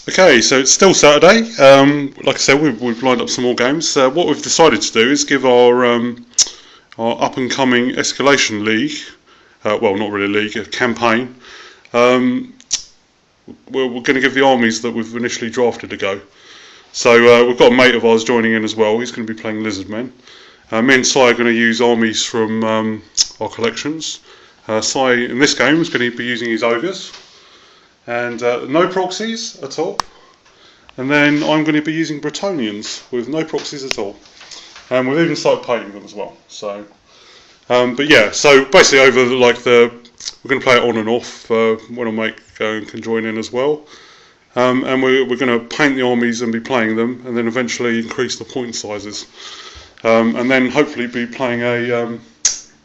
Okay, so it's still Saturday. Like I said, we've lined up some more games. What we've decided to do is give our up-and-coming escalation league, well, not really a league, a campaign. We're going to give the armies that we've initially drafted a go. So we've got a mate of ours joining in as well. He's going to be playing Lizardmen. Me and Si are going to use armies from our collections. Si in this game is going to be using his ogres. And no proxies at all. And then I'm going to be using Bretonnians with no proxies at all. And we've even started painting them as well. So, but yeah, so basically over we're going to play it on and off. When our mate can join in as well. And we're going to paint the armies and be playing them, and then eventually increase the point sizes. And then hopefully be playing a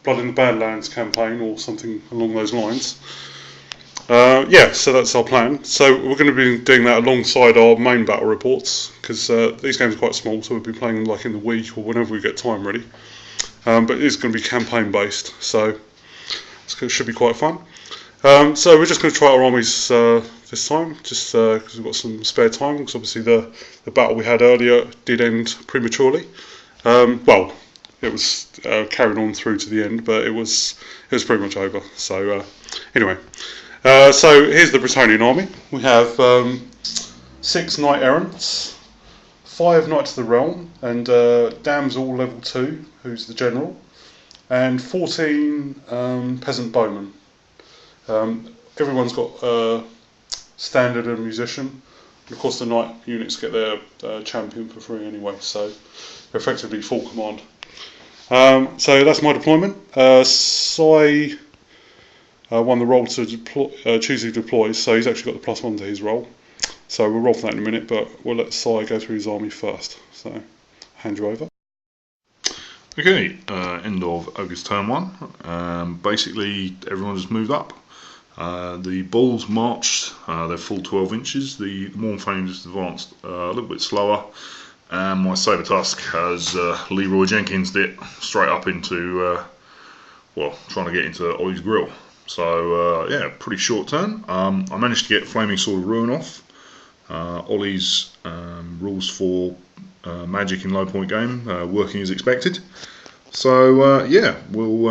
Blood in the Badlands campaign or something along those lines. Yeah, so that's our plan. So we're going to be doing that alongside our main battle reports, because these games are quite small, so we'll be playing them like in the week or whenever we get time ready. But it is going to be campaign based, so it should be quite fun. So we're just going to try our armies this time, just because we've got some spare time, because obviously the battle we had earlier did end prematurely. Well, it was carried on through to the end, but it was pretty much over. So anyway. So here's the Bretonnian army. We have 6 knight errants, 5 knights of the realm, and Damsel level 2, who's the general, and 14 peasant bowmen. Everyone's got standard and musician. And of course, the knight units get their champion for free anyway, so they're effectively full command. So that's my deployment. Si won the roll to choose who deploys, so he's actually got the +1 to his roll. So we'll roll for that in a minute, but we'll let Si go through his army first. So, hand you over. Okay, end of Ogre's turn 1. Basically, everyone just moved up. The Bulls marched, they're full 12 inches. The Mournfang just advanced a little bit slower. And my Sabertusk has Leroy Jenkins it straight up into, trying to get into Ollie's grill. So, yeah, pretty short turn. I managed to get Flaming Sword of Ruin off. Ollie's rules for magic in low point game working as expected. So, yeah, we'll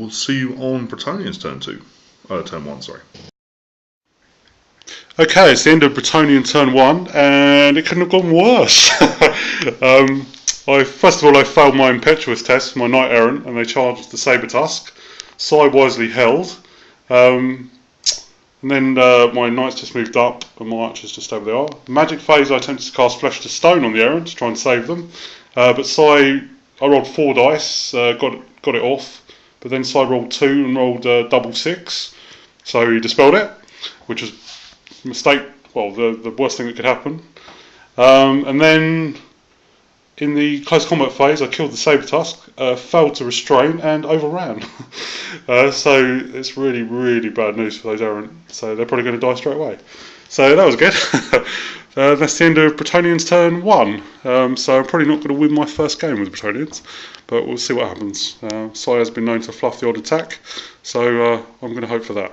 see you on Bretonnians turn 1, sorry. Okay, it's the end of Bretonnian turn 1, and it couldn't have gone worse. First of all, I failed my impetuous test, my knight errant, and they charged the Sabertusk. Si wisely held, and then my knights just moved up, and my archers just over there. Magic phase, I attempted to cast Flesh to Stone on the errant to try and save them, but Si, I rolled 4 dice, got it off, but then Si rolled 2 and rolled double 6, so he dispelled it, which was a mistake. Well, the worst thing that could happen. And then in the close combat phase, I killed the Sabertusk, failed to restrain, and overran. So it's really, really bad news for those errant. So they're probably going to die straight away. So that was good. That's the end of Bretonnians turn 1. So I'm probably not going to win my first game with Bretonnians, but we'll see what happens. Si has been known to fluff the odd attack, so I'm going to hope for that.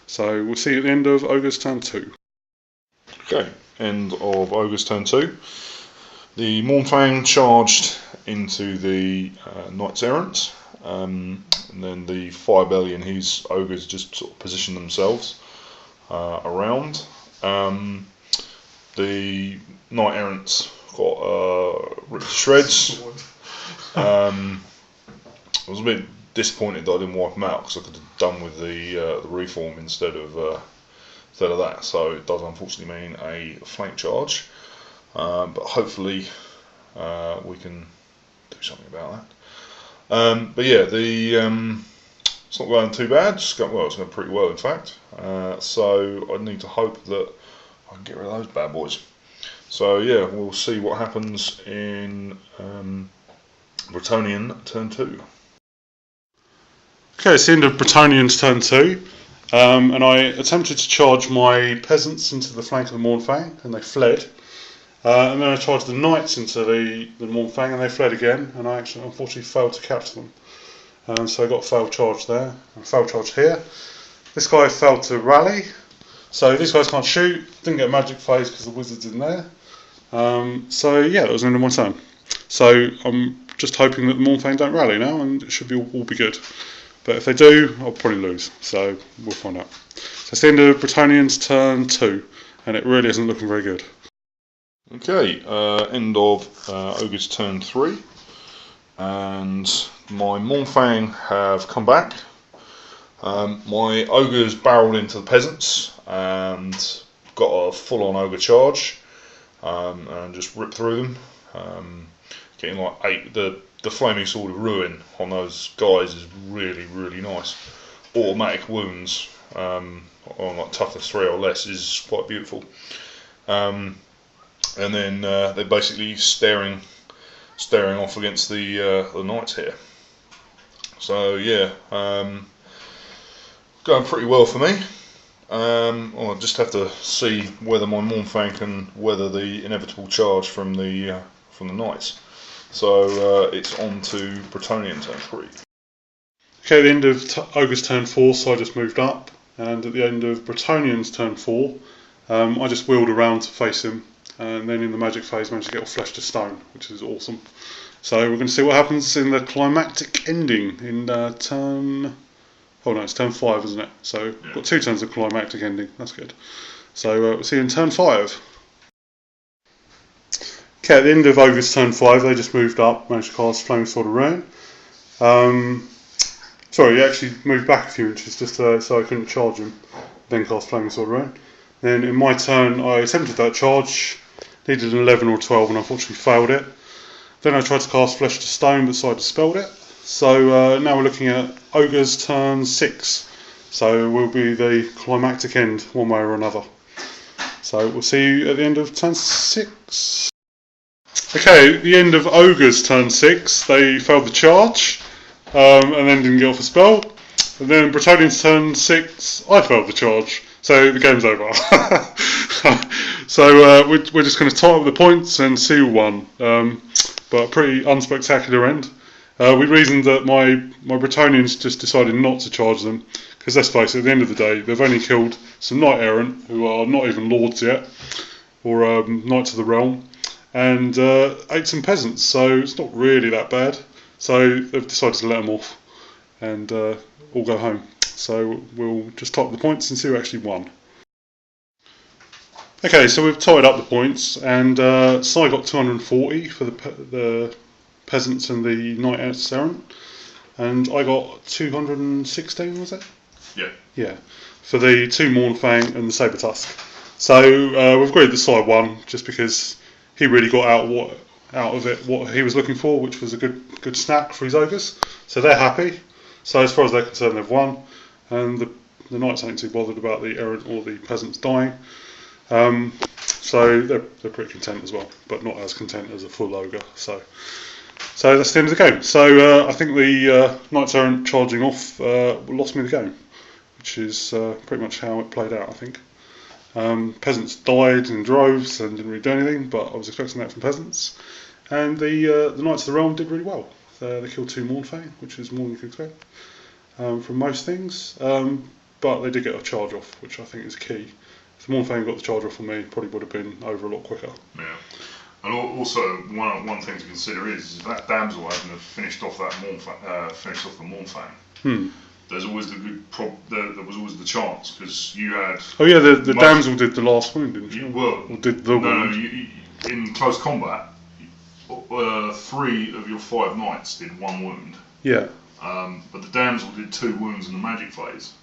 So we'll see you at the end of Ogre's turn 2. Okay, end of Ogre's turn 2. The Mournfang charged into the Knights Errant, and then the Firebelly his ogres just sort of positioned themselves around. The Knight Errants got ripped to shreds. I was a bit disappointed that I didn't wipe them out, because I could have done with the reform instead of that. So it does unfortunately mean a flank charge. But hopefully we can do something about that. But yeah, it's not going too bad. It's going pretty well, in fact. So I need to hope that I can get rid of those bad boys. So yeah, we'll see what happens in Bretonnian turn 2. Okay, it's the end of Bretonnians turn 2. And I attempted to charge my peasants into the flank of the Mournfang, and they fled. And then I charged the knights into the Mournfang, and they fled again, and I actually unfortunately failed to capture them. So I got a failed charge there, and a failed charge here. This guy failed to rally, So these guys can't shoot. Didn't get a magic phase because the wizard's in there. So yeah, that was the end of my turn. So I'm just hoping that the Mournfang don't rally now, and it should all be good. But if they do, I'll probably lose. So we'll find out. So it's the end of Bretonnians turn 2, and it really isn't looking very good. Okay, end of Ogres turn 3, and my Mournfang have come back. My Ogres barrelled into the peasants and got a full-on Ogre charge, and just ripped through them, getting like 8. The Flaming Sword of Ruin on those guys is really, really nice. Automatic wounds on like toughness 3 or less is quite beautiful. And then they're basically staring off against the knights here. So yeah, going pretty well for me. I'll just have to see whether my Mournfang can weather the inevitable charge from the knights. So it's on to Bretonnian turn 3. Okay, at the end of Ogre's turn 4, so I just moved up, and at the end of Bretonnian's turn 4, I just wheeled around to face him. And then in the magic phase managed to get all flesh to stone, which is awesome. So we're going to see what happens in the climactic ending in turn... Oh no, it's turn 5, isn't it? So we've got 2 turns of climactic ending, that's good. So we'll see you in turn 5. Okay, at the end of Ogre's turn 5, they just moved up, managed to cast Flaming Sword of Ruin. Sorry, he actually moved back a few inches just so I couldn't charge him, then cast Flaming Sword of Ruin. Then in my turn, I attempted that charge, needed an 11 or 12 and unfortunately failed it. Then I tried to cast Flesh to Stone, but so I dispelled it. So now we're looking at Ogre's turn 6. So it will be the climactic end one way or another. So we'll see you at the end of turn 6. Okay, at the end of Ogre's turn 6, they failed the charge, and then didn't get off a spell. And then Bretonnian's turn 6, I failed the charge. So the game's over. So we're just going to tie up the points and see who won. But a pretty unspectacular end. We reasoned that my Bretonnians just decided not to charge them, because let's face it, at the end of the day, they've only killed some knight errant who are not even lords yet, or knights of the realm, and 8 some peasants. So it's not really that bad. So they've decided to let them off and all go home. So we'll just type the points and see who actually won. Okay, so we've tied up the points, and Sai got 240 for the peasants and the knight errant, and I got 216, was it? Yeah. Yeah, for the 2 Mournfang and the Saber Tusk. So we've agreed that Sai won, just because he really got out of it what he was looking for, which was a good snack for his ogres. So they're happy. So as far as they're concerned, they've won. And the knights ain't too bothered about the errant or the peasants dying, so they're pretty content as well, but not as content as a full ogre. So that's the end of the game. So I think the knights errant charging off lost me the game, which is pretty much how it played out. I think peasants died in droves and didn't really do anything, but I was expecting that from peasants. And the knights of the realm did really well. They killed 2 Mournfang, which is more than you could expect. From most things, but they did get a charge off, which I think is key. If the Mournfang got the charge off for me, probably would have been over a lot quicker. Yeah, and also one thing to consider is if that damsel hadn't have finished off that the Mournfang. There's always there was always the chance, because you had. Oh yeah, the damsel did the last wound, didn't she? Well, or did the wound? No, in close combat, 3 of your 5 knights did 1 wound. Yeah. But the damsel did 2 wounds in the magic phase.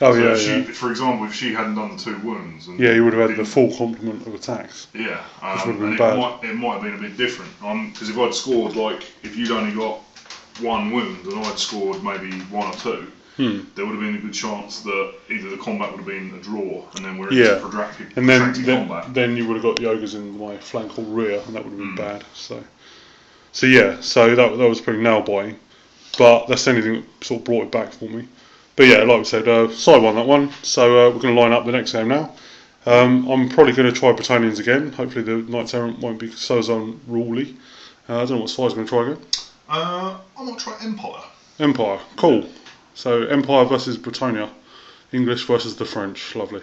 Oh so yeah, for example, if she hadn't done the 2 wounds, and you would have had the full complement of attacks. Yeah, which would have been and bad. It might have been a bit different. Because if I'd scored, like, if you'd only got 1 wound and I'd scored maybe 1 or 2, there would have been a good chance that either the combat would have been a draw, and then we're into protracted combat. Then you would have got the ogres in my flank or rear, and that would have been bad. So that was pretty nail biting. But that's the only thing that sort of brought it back for me. But yeah, like we said, Sai won that one, so we're going to line up the next game now. I'm probably going to try Bretonnians again. Hopefully the Knights Errant won't be so unruly. I don't know what Sai's going to try again. I might try Empire. Empire, cool. So Empire versus Bretonnia English versus the French, lovely.